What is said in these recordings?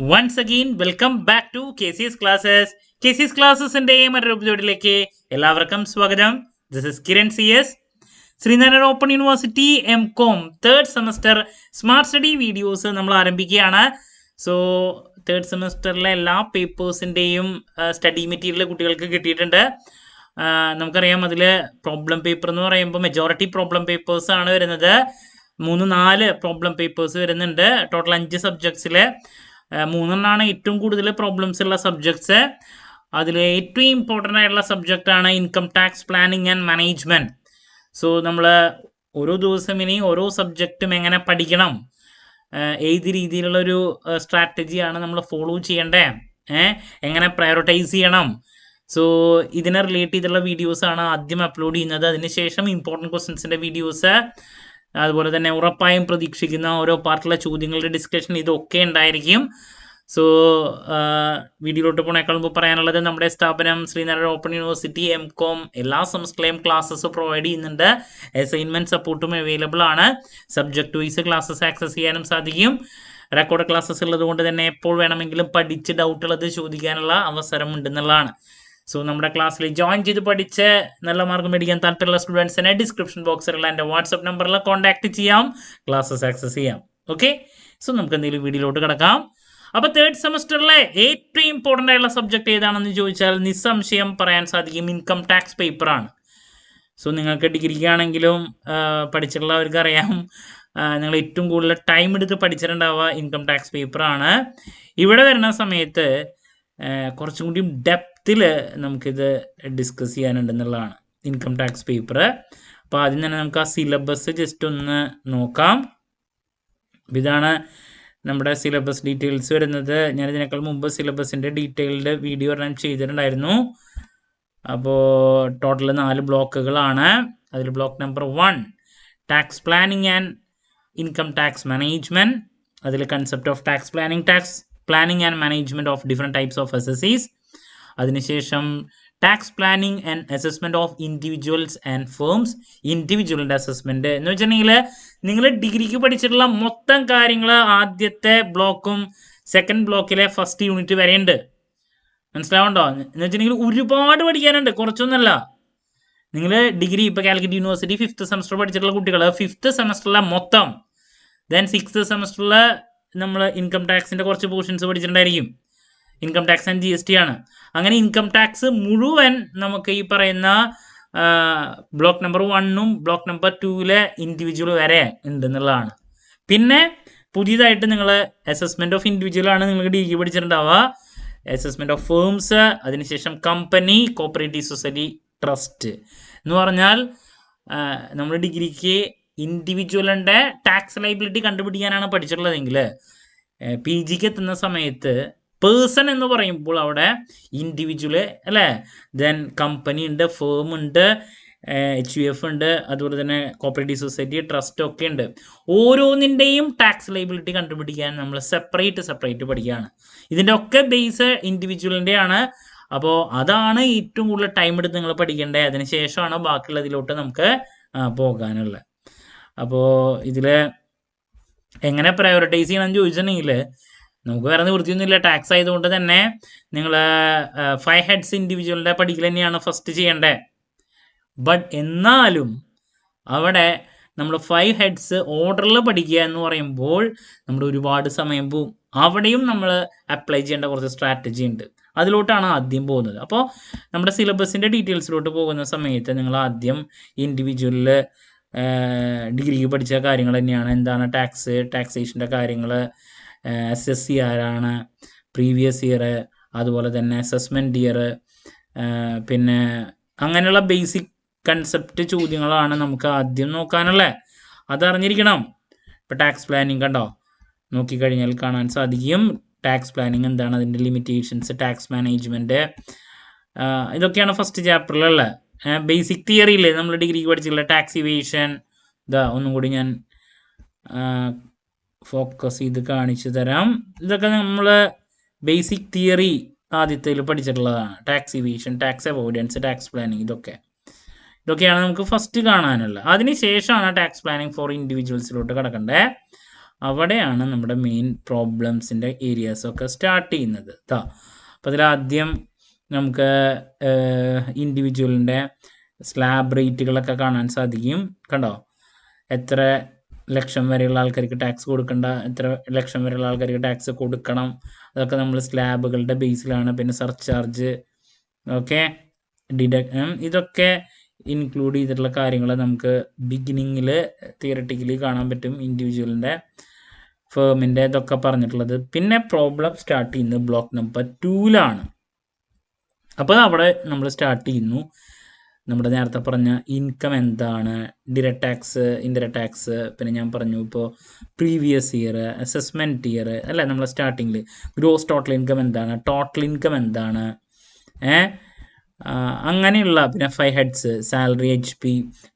Once again, welcome back to KCS Classes. KCS Classes-ന്റെ മറ്റൊരു എപ്പിസോഡിലേക്ക് എല്ലാവർക്കും സ്വാഗതം. This is Kiran CS. Sreenarayana open university MCOM third semester smart study videos നമ്മൾ ആരംഭിക്കുകയാണ്. So third സെമസ്റ്ററിലെ എല്ലാ പേപ്പേഴ്സിൻ്റെയും study material കുട്ടികൾക്ക് കിട്ടിയിട്ടുണ്ട്. നമുക്കറിയാം അതിൽ പ്രോബ്ലം പേപ്പർ എന്ന് പറയുമ്പോൾ മെജോറിറ്റി പ്രോബ്ലം പേപ്പേഴ്സ് ആണ് വരുന്നത്. 3-4 പ്രോബ്ലം പേപ്പേഴ്സ് വരുന്നുണ്ട്. ടോട്ടൽ 5 സബ്ജക്ട്സിൽ 3 ഏറ്റവും കൂടുതൽ പ്രോബ്ലംസ് ഉള്ള സബ്ജക്ട്സ്. അതിൽ ഏറ്റവും ഇമ്പോർട്ടൻ്റ് ആയിട്ടുള്ള സബ്ജക്റ്റാണ് income tax planning and management. So നമ്മൾ ഓരോ ദിവസം ഇനി ഓരോ സബ്ജക്റ്റും എങ്ങനെ പഠിക്കണം, ഏത് രീതിയിലുള്ളൊരു സ്ട്രാറ്റജിയാണ് നമ്മൾ ഫോളോ ചെയ്യേണ്ടത്, എങ്ങനെ പ്രയോറിറ്റൈസ് ചെയ്യണം. സോ ഇതിനെ റിലേറ്റ് ചെയ്തുള്ള വീഡിയോസാണ് ആദ്യം അപ്ലോഡ് ചെയ്യുന്നത്. അതിനുശേഷം ഇമ്പോർട്ടൻറ്റ് ക്വസ്റ്റ്യൻസിൻ്റെ വീഡിയോസ്, അതുപോലെ തന്നെ ഉറപ്പായും പ്രതീക്ഷിക്കുന്ന ഓരോ പാർട്ടിലെ ചോദ്യങ്ങളുടെ ഡിസ്കഷൻ ഇതൊക്കെ ഉണ്ടായിരിക്കും. സോ വീഡിയോയിലോട്ട് പോണേക്കാൾ മുമ്പ് പറയാനുള്ളത്, നമ്മുടെ സ്ഥാപനം ശ്രീനാരായണ ഓപ്പൺ യൂണിവേഴ്സിറ്റി MCOM എല്ലാ സെമസ്റ്ററിലെയും ക്ലാസ്സസ് പ്രൊവൈഡ് ചെയ്യുന്നുണ്ട്. അസൈൻമെൻറ്റ് സപ്പോർട്ടും അവൈലബിൾ ആണ്. സബ്ജക്റ്റ് വൈസ് ക്ലാസ്സസ് ആക്സസ് ചെയ്യാനും സാധിക്കും. റെക്കോർഡ് ക്ലാസ്സസ് ഉള്ളത് കൊണ്ട് തന്നെ എപ്പോൾ വേണമെങ്കിലും പഠിച്ച് ഡൗട്ടുള്ളത് ചോദിക്കാനുള്ള അവസരം ഉണ്ടെന്നുള്ളതാണ്. സോ നമ്മുടെ ക്ലാസ്സിൽ ജോയിൻ ചെയ്ത് പഠിച്ച് നല്ല മാർക്ക് മേടിക്കാൻ താല്പര്യമുള്ള സ്റ്റുഡൻസിനെ ഡിസ്ക്രിപ്ഷൻ ബോക്സിലുള്ള എൻ്റെ വാട്സപ്പ് നമ്പറിൽ കോൺടാക്ട് ചെയ്യാം, ക്ലാസ്സസ് ആക്സസ് ചെയ്യാം. ഓക്കെ, സോ നമുക്ക് എന്തെങ്കിലും വീഡിയോയിലോട്ട് കിടക്കാം. അപ്പോൾ തേർഡ് സെമസ്റ്ററിലെ ഏറ്റവും ഇമ്പോർട്ടൻ്റ് ആയിട്ടുള്ള സബ്ജക്റ്റ് ഏതാണെന്ന് ചോദിച്ചാൽ നിസ്സംശയം പറയാൻ സാധിക്കും ഇൻകം ടാക്സ് പേപ്പറാണ്. സോ നിങ്ങൾക്ക് ഡിഗ്രിക്കാണെങ്കിലും പഠിച്ചിട്ടുള്ളവർക്ക് അറിയാം, നിങ്ങൾ ഏറ്റവും കൂടുതൽ ടൈം എടുത്ത് പഠിച്ചിട്ടുണ്ടാവുക ഇൻകം ടാക്സ് പേപ്പറാണ്. ഇവിടെ വരുന്ന സമയത്ത് കുറച്ചും കൂടി ഡെപ്തിൽ നമുക്കിത് ഡിസ്കസ് ചെയ്യാനുണ്ടെന്നുള്ളതാണ് ഇൻകം ടാക്സ് പേപ്പർ. അപ്പോൾ ആദ്യം തന്നെ നമുക്ക് ആ സിലബസ് ജസ്റ്റ് ഒന്ന് നോക്കാം. ഇതാണ് നമ്മുടെ സിലബസ് ഡീറ്റെയിൽസ് വരുന്നത്. ഞാനിതിനേക്കാൾ മുമ്പ് സിലബസിൻ്റെ ഡീറ്റെയിൽഡ് വീഡിയോ ഞാൻ ചെയ്തിട്ടുണ്ടായിരുന്നു. അപ്പോൾ ടോട്ടൽ 4 ബ്ലോക്കുകളാണ്. അതിൽ block number 1 tax planning and income tax management. അതിൽ concept of tax planning and management of different types of SSCs. അതിനുശേഷം tax planning and assessment of individuals and firms. ഇൻഡിവിജ്വലിൻ്റെ അസസ്മെൻറ്റ് എന്ന് വെച്ചിട്ടുണ്ടെങ്കിൽ നിങ്ങൾ ഡിഗ്രിക്ക് പഠിച്ചിട്ടുള്ള മൊത്തം കാര്യങ്ങൾ ആദ്യത്തെ ബ്ലോക്കും സെക്കൻഡ് ബ്ലോക്കിലെ ഫസ്റ്റ് യൂണിറ്റ് വരെയുണ്ട്. മനസ്സിലാവുണ്ടോ? എന്ന് വെച്ചിട്ടുണ്ടെങ്കിൽ ഒരുപാട് പഠിക്കാനുണ്ട്, കുറച്ചൊന്നുമല്ല. നിങ്ങൾ ഡിഗ്രി ഇപ്പോൾ കാലിക്കറ്റ് യൂണിവേഴ്സിറ്റി 5th സെമസ്റ്റർ പഠിച്ചിട്ടുള്ള കുട്ടികൾ 5th സെമസ്റ്ററിലെ മൊത്തം, ദെൻ 6th സെമസ്റ്ററിൽ നമ്മൾ ഇൻകം ടാക്സിൻ്റെ കുറച്ച് പോർഷൻസ് പഠിച്ചിട്ടുണ്ടായിരിക്കും. ഇൻകം ടാക്സ് ആൻഡ് GST ആണ്. അങ്ങനെ ഇൻകം ടാക്സ് മുഴുവൻ നമുക്ക് ഈ പറയുന്ന ബ്ലോക്ക് നമ്പർ 1ഉം ബ്ലോക്ക് നമ്പർ 2ലെ ഇൻഡിവിജ്വൽ വരെ ഉണ്ടെന്നുള്ളതാണ്. പിന്നെ പുതിയതായിട്ട് നിങ്ങൾ അസസ്മെൻറ്റ് ഓഫ് ഇൻഡിവിജ്വൽ ആണ് നിങ്ങൾക്ക് ഡിഗ്രി പഠിച്ചിട്ടുണ്ടാവുക. അസസ്മെൻറ്റ് ഓഫ് ഫേംസ്, അതിനുശേഷം കമ്പനി, കോപ്പറേറ്റീവ് സൊസൈറ്റി, ട്രസ്റ്റ് എന്ന് പറഞ്ഞാൽ നമ്മൾ ഡിഗ്രിക്ക് ഇൻഡിവിജ്വലിൻ്റെ ടാക്സ് ലൈബിലിറ്റി കണ്ടുപിടിക്കാനാണ് പഠിച്ചിട്ടുള്ളതെങ്കിൽ PGക്ക് എത്തുന്ന സമയത്ത് പേഴ്സൺ എന്ന് പറയുമ്പോൾ അവിടെ ഇൻഡിവിജ്വല് അല്ലേ, ദെൻ കമ്പനി ഉണ്ട്, ഫേം ഉണ്ട്, HUF ഉണ്ട്, അതുപോലെ തന്നെ കോപ്പറേറ്റീവ് സൊസൈറ്റി, ട്രസ്റ്റ് ഒക്കെ ഉണ്ട്. ഓരോന്നിൻ്റെയും ടാക്സ് ലൈബിലിറ്റി കണ്ടുപിടിക്കാൻ നമ്മൾ സെപ്പറേറ്റ് പഠിക്കുകയാണ്. ഇതിൻ്റെ ഒക്കെ ബേസ് ഇൻഡിവിജ്വലിൻ്റെ ആണ്. അപ്പോൾ അതാണ് ഏറ്റവും കൂടുതൽ ടൈം എടുത്ത് നിങ്ങൾ പഠിക്കേണ്ടത്. അതിന് ശേഷമാണ് ബാക്കിയുള്ളതിലോട്ട് നമുക്ക് പോകാനുള്ളത്. അപ്പോൾ ഇതിൽ എങ്ങനെ പ്രയോറിറ്റൈസ് ചെയ്യണമെന്ന് ചോദിച്ചിട്ടുണ്ടെങ്കിൽ നമുക്ക് വേറെ നിവൃത്തിയൊന്നുമില്ല. ടാക്സ് ആയതുകൊണ്ട് തന്നെ നിങ്ങൾ 5 ഹെഡ്സ് ഇൻഡിവിജ്വലിൻ്റെ പഠിക്കൽ തന്നെയാണ് ഫസ്റ്റ് ചെയ്യേണ്ടത്. ബട്ട് എന്നാലും അവിടെ നമ്മൾ 5 ഹെഡ്സ് ഓർഡറിൽ പഠിക്കുക എന്ന് പറയുമ്പോൾ നമ്മുടെ ഒരുപാട് സമയം പോവും. അവിടെയും നമ്മൾ അപ്ലൈ ചെയ്യേണ്ട കുറച്ച് സ്ട്രാറ്റജി ഉണ്ട്. അതിലോട്ടാണ് ആദ്യം പോകുന്നത്. അപ്പോൾ നമ്മുടെ സിലബസിൻ്റെ ഡീറ്റെയിൽസിലോട്ട് പോകുന്ന സമയത്ത് നിങ്ങൾ ആദ്യം ഇൻഡിവിജ്വലിൽ ഡിഗ്രിക്ക് പഠിച്ച കാര്യങ്ങൾ തന്നെയാണ്. എന്താണ് ടാക്സേഷൻ്റെ കാര്യങ്ങൾ, SSC ആരാണ്, പ്രീവിയസ് ഇയർ, അതുപോലെ തന്നെ അസസ്മെൻറ്റ് ഇയർ, പിന്നെ അങ്ങനെയുള്ള ബേസിക് കൺസെപ്റ്റ് ചോദ്യങ്ങളാണ് നമുക്ക് ആദ്യം നോക്കാനുള്ളത്. അതറിഞ്ഞിരിക്കണം. ഇപ്പോൾ ടാക്സ് പ്ലാനിങ് കണ്ടോ, നോക്കിക്കഴിഞ്ഞാൽ കാണാൻ സാധിക്കും. ടാക്സ് പ്ലാനിങ് എന്താണ്, അതിൻ്റെ ലിമിറ്റേഷൻസ്, ടാക്സ് മാനേജ്മെൻറ്റ്, ഇതൊക്കെയാണ് ഫസ്റ്റ് ചാപ്റ്ററിലുള്ളത്. ബേസിക് തിയറിയില്ലേ നമ്മൾ ഡിഗ്രിക്ക് പഠിച്ചിട്ടുള്ള ടാക്സ് ഇവേഷൻ. ഇതാ ഒന്നും കൂടി ഞാൻ ഫോക്കസ് ചെയ്ത് കാണിച്ചു തരാം. ഇതൊക്കെ നമ്മൾ ബേസിക് തിയറി ആദ്യത്തിൽ പഠിച്ചിട്ടുള്ളതാണ്. Tax evasion, tax avoidance, tax planning, ഇതൊക്കെയാണ് നമുക്ക് ഫസ്റ്റ് കാണാനുള്ളത്. അതിന് ശേഷമാണ് ടാക്സ് പ്ലാനിങ് ഫോർ ഇൻഡിവിജ്വൽസിലോട്ട് കിടക്കേണ്ടത്. അവിടെയാണ് നമ്മുടെ മെയിൻ പ്രോബ്ലംസിൻ്റെ ഏരിയാസൊക്കെ സ്റ്റാർട്ട് ചെയ്യുന്നത്. അപ്പോൾ അതിലാദ്യം നമുക്ക് ഇൻഡിവിജ്വലിൻ്റെ സ്ലാബ് റേറ്റുകളൊക്കെ കാണാൻ സാധിക്കും. കണ്ടോ, എത്ര ലക്ഷം വരെയുള്ള ആൾക്കാർക്ക് ടാക്സ് കൊടുക്കണ്ട, എത്ര ലക്ഷം വരെയുള്ള ആൾക്കാർക്ക് ടാക്സ് കൊടുക്കണം, അതൊക്കെ നമ്മൾ സ്ലാബുകളുടെ ബേസിലാണ്. പിന്നെ സർചാർജ്, ഓക്കെ, ഇതൊക്കെ ഇൻക്ലൂഡ് ചെയ്തിട്ടുള്ള കാര്യങ്ങൾ നമുക്ക് ബിഗിനിങ്ങിൽ തിയററ്റിക്കലി കാണാൻ പറ്റും. ഇൻഡിവിജ്വലിൻ്റെ ഫേമിൻ്റെ ഇതൊക്കെ പറഞ്ഞിട്ടുള്ളത്. പിന്നെ പ്രോബ്ലം സ്റ്റാർട്ട് ചെയ്യുന്നത് ബ്ലോക്ക് നമ്പർ 2ലാണ്. അപ്പോൾ അവിടെ നമ്മൾ സ്റ്റാർട്ട് ചെയ്യുന്നു. നമ്മുടെ നേരത്തെ പറഞ്ഞ ഇൻകം എന്താണ്, ഡിറക്റ്റ് ടാക്സ്, ഇൻഡയറക്റ്റ് ടാക്സ്, പിന്നെ ഞാൻ പറഞ്ഞു ഇപ്പോൾ പ്രീവിയസ് ഇയർ, അസസ്മെൻറ്റ് ഇയർ അല്ലേ നമ്മൾ സ്റ്റാർട്ടിങ്ങിൽ. ഗ്രോസ് ടോട്ടൽ ഇൻകം എന്താണ്, ടോട്ടൽ ഇൻകം എന്താണ്, അങ്ങനെയുള്ള പിന്നെ 5 heads, salary, HP,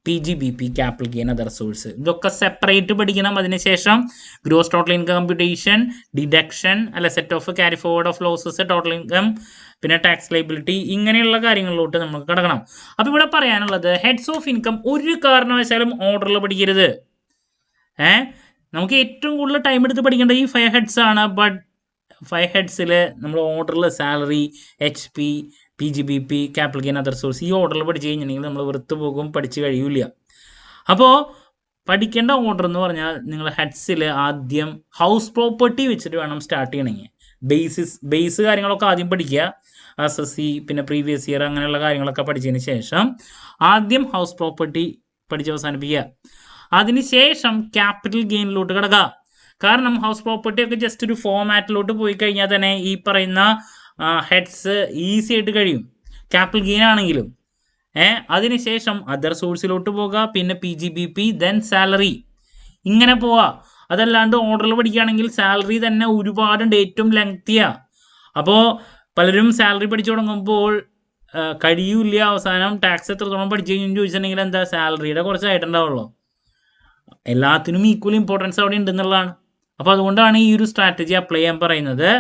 PGBP, capital gain, other source, ഇതൊക്കെ സെപ്പറേറ്റ് പഠിക്കണം. അതിനുശേഷം gross total income computation, deduction അല്ല, set off carry forward of losses, total income, പിന്നെ ടാക്സ് ലൈബിലിറ്റി, ഇങ്ങനെയുള്ള കാര്യങ്ങളിലോട്ട് നമുക്ക് കിടക്കണം. അപ്പോൾ ഇവിടെ പറയാനുള്ളത് ഹെഡ്സ് ഓഫ് ഇൻകം ഒരു കാരണവശാലും ഓർഡറിൽ പഠിക്കരുത്. നമുക്ക് ഏറ്റവും കൂടുതൽ ടൈം എടുത്ത് പഠിക്കേണ്ട ഈ 5 ഹെഡ്സ് ആണ്. ബട്ട് 5 ഹെഡ്സിൽ നമ്മൾ ഓർഡറിൽ salary, HP, PGBP, capital gain, other source, ഈ ഓർഡറിൽ പഠിച്ചു കഴിഞ്ഞിട്ടുണ്ടെങ്കിൽ നമ്മൾ വെറുത്ത് പോകും, പഠിച്ച് കഴിയില്ല. അപ്പോൾ പഠിക്കേണ്ട ഓർഡർ എന്ന് പറഞ്ഞാൽ നിങ്ങൾ ഹെഡ്സിൽ ആദ്യം ഹൗസ് പ്രോപ്പർട്ടി വെച്ചിട്ട് വേണം സ്റ്റാർട്ട് ചെയ്യണമെങ്കിൽ. ബേസ് കാര്യങ്ങളൊക്കെ ആദ്യം പഠിക്കുക. SSC, പിന്നെ പ്രീവിയസ് ഇയർ, അങ്ങനെയുള്ള കാര്യങ്ങളൊക്കെ പഠിച്ചതിന് ശേഷം ആദ്യം ഹൗസ് പ്രോപ്പർട്ടി പഠിച്ച് അവസാനിപ്പിക്കുക. അതിനുശേഷം ക്യാപിറ്റൽ ഗെയിനിലോട്ട് കിടക്കുക. കാരണം ഹൗസ് പ്രോപ്പർട്ടി ഒക്കെ ജസ്റ്റ് ഒരു ഫോമാറ്റിലോട്ട് പോയി കഴിഞ്ഞാൽ തന്നെ ഈ പറയുന്ന ഹെഡ്സ് ഈസി ആയിട്ട് കഴിയും, ക്യാപിറ്റൽ ഗെയിൻ ആണെങ്കിലും. അതിനുശേഷം അതർ സോഴ്സിലോട്ട് പോകുക, പിന്നെ PGBP, ദെൻ സാലറി, ഇങ്ങനെ പോവുക. അതല്ലാണ്ട് ഓർഡറിൽ പഠിക്കുകയാണെങ്കിൽ സാലറി തന്നെ ഒരുപാടുണ്ട്, ഏറ്റവും ലെങ്തിയാണ്. അപ്പോൾ പലരും സാലറി പഠിച്ചു തുടങ്ങുമ്പോൾ കഴിയൂല, അവസാനം ടാക്സ് എത്രത്തോളം പഠിച്ചു കഴിഞ്ഞു ചോദിച്ചിട്ടുണ്ടെങ്കിൽ എന്താ, സാലറിയുടെ കുറച്ചായിട്ടുണ്ടാവുള്ളൂ. എല്ലാത്തിനും ഈക്വൽ ഇമ്പോർട്ടൻസ് അവിടെ ഉണ്ടെന്നുള്ളതാണ്. അപ്പോൾ അതുകൊണ്ടാണ് ഈ ഒരു സ്ട്രാറ്റജി അപ്ലൈ ചെയ്യാൻ പറയുന്നത്.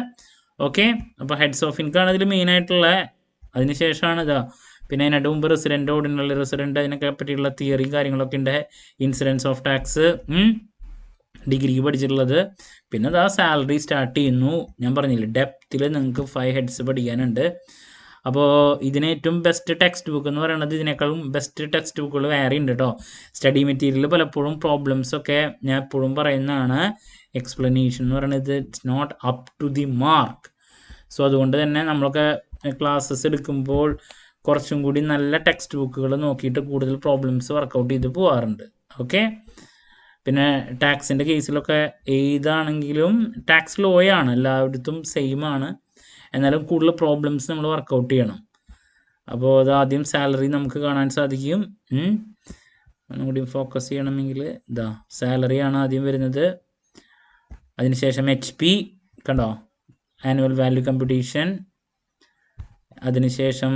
ഓക്കെ, അപ്പോൾ ഹെഡ്സ് ഓഫ് ഇൻകം ആണ് ഇതിൽ മെയിനായിട്ടുള്ള. അതിനുശേഷമാണ് പിന്നെ അതിനായിട്ട് മുമ്പ് റെസിഡൻറ്റ്, ഓർഡിനറി റെസിഡൻറ്റ്, അതിനൊക്കെ പറ്റിയുള്ള തിയറി കാര്യങ്ങളൊക്കെ ഉണ്ട്. ഇൻസിഡൻസ് ഓഫ് ടാക്സ് ഡിഗ്രിക്ക് പഠിച്ചിട്ടുള്ളത്. പിന്നെ സാലറി സ്റ്റാർട്ട് ചെയ്യുന്നു. ഞാൻ പറഞ്ഞില്ലേ, ഡെപ്തിൽ നിങ്ങൾക്ക് 5 ഹെഡ്സ് പഠിക്കാനുണ്ട്. അപ്പോൾ ഇതിന് ഏറ്റവും ബെസ്റ്റ് ടെക്സ്റ്റ് ബുക്ക് എന്ന് പറയുന്നത്, ഇതിനേക്കാളും ബെസ്റ്റ് ടെക്സ്റ്റ് ബുക്കുകൾ വേറെ ഉണ്ട് കേട്ടോ. സ്റ്റഡി മെറ്റീരിയൽ പലപ്പോഴും പ്രോബ്ലംസൊക്കെ ഞാൻ എപ്പോഴും പറയുന്നതാണ്, എക്സ്പ്ലനേഷൻ എന്ന് പറയുന്നത് it's not up to the mark. So അതുകൊണ്ട് തന്നെ നമ്മളൊക്കെ ക്ലാസ്സസ് എടുക്കുമ്പോൾ കുറച്ചും കൂടി നല്ല ടെക്സ്റ്റ് ബുക്കുകൾ നോക്കിയിട്ട് കൂടുതൽ പ്രോബ്ലംസ് വർക്കൗട്ട് ചെയ്ത് പോകാറുണ്ട്. ഓക്കെ, പിന്നെ ടാക്സിൻ്റെ കേസിലൊക്കെ ഏതാണെങ്കിലും ടാക്സ് ലോയാണ്, എല്ലായിടത്തും സെയിം ആണ്. എന്നാലും കൂടുതൽ പ്രോബ്ലംസ് നമ്മൾ വർക്കൗട്ട് ചെയ്യണം. അപ്പോൾ അത് ആദ്യം സാലറി നമുക്ക് കാണാൻ സാധിക്കും. ഒന്നുകൂടി ഫോക്കസ് ചെയ്യണമെങ്കിൽ സാലറിയാണ് ആദ്യം വരുന്നത്. അതിനുശേഷം HP, കണ്ടോ, ആനുവൽ വാല്യൂ കമ്പ്യൂട്ടേഷൻ. അതിനുശേഷം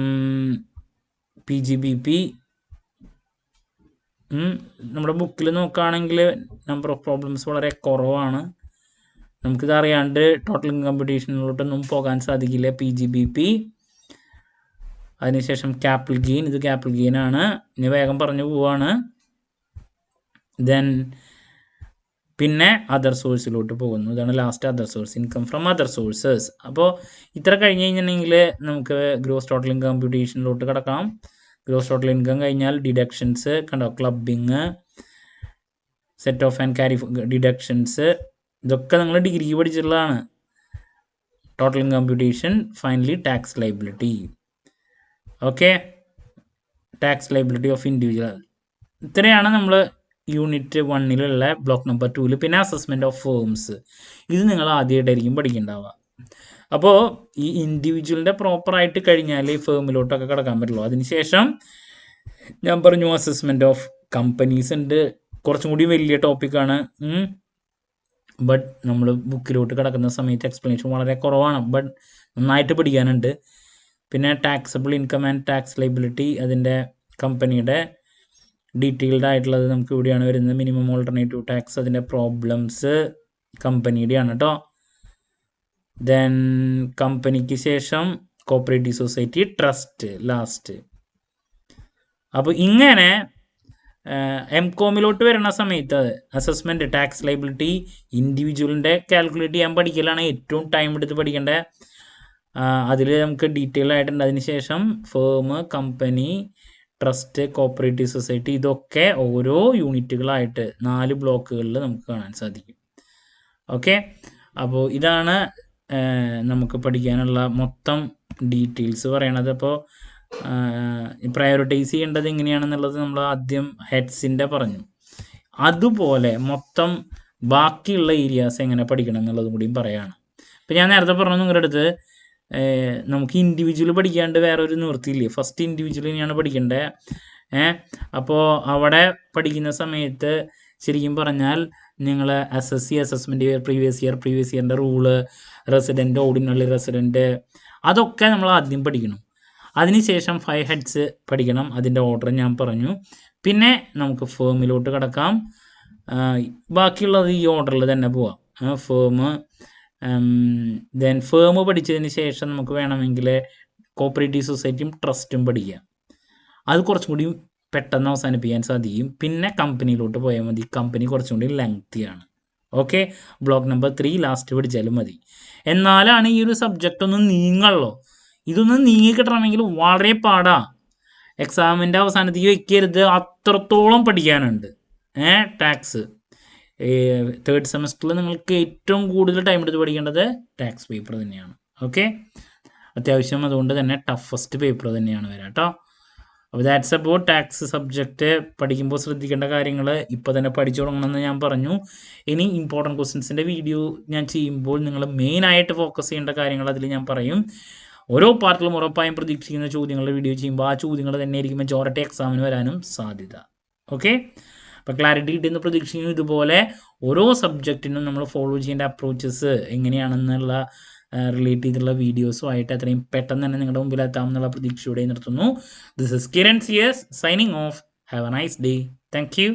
PGBP. നമ്മുടെ ബുക്കിൽ നോക്കുകയാണെങ്കിൽ നമ്പർ ഓഫ് പ്രോബ്ലംസ് വളരെ കുറവാണ്. നമുക്കിത് അറിയാണ്ട് ടോട്ടൽ ഇൻകം കമ്പ്യൂട്ടേഷനിലോട്ടൊന്നും പോകാൻ സാധിക്കില്ല. PGBP. അതിനുശേഷം ക്യാപിറ്റൽ ഗെയിൻ, ഇത് ക്യാപിറ്റൽ ഗെയിൻ ആണ്. ഇനി വേഗം പറഞ്ഞു പോവാണ്. ദെൻ പിന്നെ അതർ സോഴ്സിലോട്ട് പോകുന്നു. ഇതാണ് last other source, income from other sources. അപ്പോൾ ഇത്ര കഴിഞ്ഞ് കഴിഞ്ഞിട്ടുണ്ടെങ്കിൽ നമുക്ക് ഗ്രോസ് ടോട്ടൽ ഇൻകം കമ്പ്യൂട്ടേഷനിലോട്ട് കിടക്കാം. ഗ്രോസ് ടോട്ടൽ ഇൻകം കഴിഞ്ഞാൽ ഡിഡക്ഷൻസ്, കണ്ടോ, clubbing, set off and carry deductions, ഇതൊക്കെ നിങ്ങൾ ഡിഗ്രിക്ക് പഠിച്ചിട്ടുള്ളതാണ്. Total income computation, finally tax liability. Okay, tax liability of individual. ഇത്രയാണ് നമ്മൾ യൂണിറ്റ് 1ലുള്ള ബ്ലോക്ക് നമ്പർ 2ൽ. പിന്നെ അസസ്മെൻറ്റ് ഓഫ് ഫേംസ്, ഇത് നിങ്ങൾ ആദ്യമായിട്ടായിരിക്കും പഠിക്കേണ്ടാവുക. അപ്പോൾ ഈ ഇൻഡിവിജ്വലിൻ്റെ പ്രോപ്പറായിട്ട് കഴിഞ്ഞാൽ ഈ ഫേമിലോട്ടൊക്കെ കിടക്കാൻ പറ്റുള്ളൂ. അതിനുശേഷം ഞാൻ പറഞ്ഞു അസസ്മെൻറ്റ് ഓഫ് കമ്പനീസ് ഉണ്ട്, കുറച്ചും കൂടി വലിയ ടോപ്പിക്കാണ്. ബട്ട് നമ്മൾ ബുക്കിലോട്ട് കിടക്കുന്ന സമയത്ത് എക്സ്പ്ലനേഷൻ വളരെ കുറവാണ്, ബട്ട് നന്നായിട്ട് പഠിക്കാനുണ്ട്. പിന്നെ taxable income and tax liability, അതിൻ്റെ കമ്പനിയുടെ ഡീറ്റെയിൽഡ് ആയിട്ടുള്ളത് നമുക്ക് ഇവിടെയാണ് വരുന്നത്. മിനിമം ഓൾട്ടർനേറ്റീവ് ടാക്സ്, അതിൻ്റെ പ്രോബ്ലംസ് കമ്പനിയുടെയാണ് കേട്ടോ. ദെൻ കമ്പനിക്ക് ശേഷം കോപ്പറേറ്റീവ് സൊസൈറ്റി, ട്രസ്റ്റ് ലാസ്റ്റ്. അപ്പോൾ ഇങ്ങനെ MCOMിലോട്ട് വരുന്ന സമയത്ത് അസസ്മെൻറ്റ് ടാക്സ് ലൈബിലിറ്റി ഇൻഡിവിജ്വലിൻ്റെ കാൽക്കുലേറ്റ് ചെയ്യാൻ പഠിക്കലാണ് ഏറ്റവും ടൈം എടുത്ത് പഠിക്കേണ്ടത്. അതിൽ നമുക്ക് ഡീറ്റെയിൽ ആയിട്ടുണ്ട്. അതിനുശേഷം firm, company, trust, cooperative society, ഇതൊക്കെ ഓരോ യൂണിറ്റുകളായിട്ട് 4 ബ്ലോക്കുകളിൽ നമുക്ക് കാണാൻ സാധിക്കും. ഓക്കെ, അപ്പോൾ ഇതാണ് നമുക്ക് പഠിക്കാനുള്ള മൊത്തം ഡീറ്റെയിൽസ് പറയണത്. അപ്പോൾ പ്രയോറിറ്റൈസ് ചെയ്യേണ്ടത് എങ്ങനെയാണെന്നുള്ളത് നമ്മൾ ആദ്യം ഹെഡ്സിൻ്റെ പറഞ്ഞു. അതുപോലെ മൊത്തം ബാക്കിയുള്ള ഏരിയാസ് എങ്ങനെ പഠിക്കണം എന്നുള്ളതും കൂടിയും പറയുകയാണ്. ഇപ്പം ഞാൻ നേരത്തെ പറഞ്ഞു നിങ്ങളുടെ അടുത്ത് നമുക്ക് ഇൻഡിവിജ്വൽ പഠിക്കാണ്ട് വേറെ ഒരു നിവൃത്തിയില്ലേ, ഫസ്റ്റ് ഇൻഡിവിജ്വലിനെയാണ് പഠിക്കേണ്ടത്. അപ്പോൾ അവിടെ പഠിക്കുന്ന സമയത്ത് ശരിക്കും പറഞ്ഞാൽ നിങ്ങൾ SSC അസസ്മെൻറ്റ് പ്രീവിയസ് ഇയറിൻ്റെ റൂള്, റെസിഡൻറ്റ്, ഓർഡിനറി റെസിഡൻറ്റ്, അതൊക്കെ നമ്മൾ ആദ്യം പഠിക്കണം. അതിനുശേഷം 5 ഹെഡ്സ് പഠിക്കണം. അതിൻ്റെ ഓർഡർ ഞാൻ പറഞ്ഞു. പിന്നെ നമുക്ക് ഫേമിലോട്ട് കിടക്കാം. ബാക്കിയുള്ളത് ഈ ഓർഡറിൽ തന്നെ പോവാം. ഫേം, ഫേം പഠിച്ചതിന് ശേഷം നമുക്ക് വേണമെങ്കിൽ കോപ്പറേറ്റീവ് സൊസൈറ്റിയും ട്രസ്റ്റും പഠിക്കാം. അത് കുറച്ചും കൂടി പെട്ടെന്ന് അവസാനിപ്പിക്കാൻ സാധിക്കും. പിന്നെ കമ്പനിയിലോട്ട് പോയാൽ മതി. കമ്പനി കുറച്ചും കൂടി ലെങ്തിയാണ്. ഓക്കെ, ബ്ലോക്ക് നമ്പർ 3 ലാസ്റ്റ് പഠിച്ചാലും മതി. എന്നാലാണ് ഈ ഒരു സബ്ജക്റ്റ് ഒന്ന് നീങ്ങുള്ളൂ. ഇതൊന്ന് നീങ്ങിക്കിട്ടണമെങ്കിൽ വളരെ പാടാ. എക്സാമിൻ്റെ അവസാനത്തേക്ക് വയ്ക്കരുത്, അത്രത്തോളം പഠിക്കാനുണ്ട്. ടാക്സ് 3rd സെമസ്റ്ററിൽ നിങ്ങൾക്ക് ഏറ്റവും കൂടുതൽ ടൈം എടുത്ത് പഠിക്കേണ്ടത് ടാക്സ് പേപ്പർ തന്നെയാണ്. ഓക്കെ, അത്യാവശ്യം അതുകൊണ്ട് തന്നെ ടഫസ്റ്റ് പേപ്പർ തന്നെയാണ് വരിക കേട്ടോ. അപ്പോൾ ദാറ്റ്സ് അബൌട്ട് ടാക്സ് സബ്ജക്റ്റ്. പഠിക്കുമ്പോൾ ശ്രദ്ധിക്കേണ്ട കാര്യങ്ങൾ ഇപ്പോൾ തന്നെ പഠിച്ചു തുടങ്ങണമെന്ന് ഞാൻ പറഞ്ഞു. ഇനി ഇമ്പോർട്ടൻറ്റ് ക്വസ്റ്റ്യൻസിൻ്റെ വീഡിയോ ഞാൻ ചെയ്യുമ്പോൾ നിങ്ങൾ മെയിനായിട്ട് ഫോക്കസ് ചെയ്യേണ്ട കാര്യങ്ങൾ അതിൽ ഞാൻ പറയും. ഓരോ പാർട്ടിലും ഉറപ്പായും പ്രതീക്ഷിക്കുന്ന ചോദ്യങ്ങളുടെ വീഡിയോ ചെയ്യുമ്പോൾ ആ ചോദ്യങ്ങൾ തന്നെ ആയിരിക്കും മെജോറിറ്റി എക്സാമിന് വരാനും സാധ്യത. ഓക്കെ, അപ്പോൾ ക്ലാരിറ്റി കിട്ടിയെന്ന് പ്രതീക്ഷിക്കുന്നു. ഇതുപോലെ ഓരോ സബ്ജക്റ്റിനും നമ്മൾ ഫോളോ ചെയ്യേണ്ട അപ്രോച്ചസ് എങ്ങനെയാണെന്നുള്ള റിലേറ്റ് ചെയ്തിട്ടുള്ള വീഡിയോസുമായിട്ട് എത്രയും പെട്ടെന്ന് തന്നെ നിങ്ങളുടെ മുമ്പിൽ എത്താമെന്നുള്ള പ്രതീക്ഷയോടെ നിർത്തുന്നു. This is Kiran CS signing off. Have a nice day. Thank U.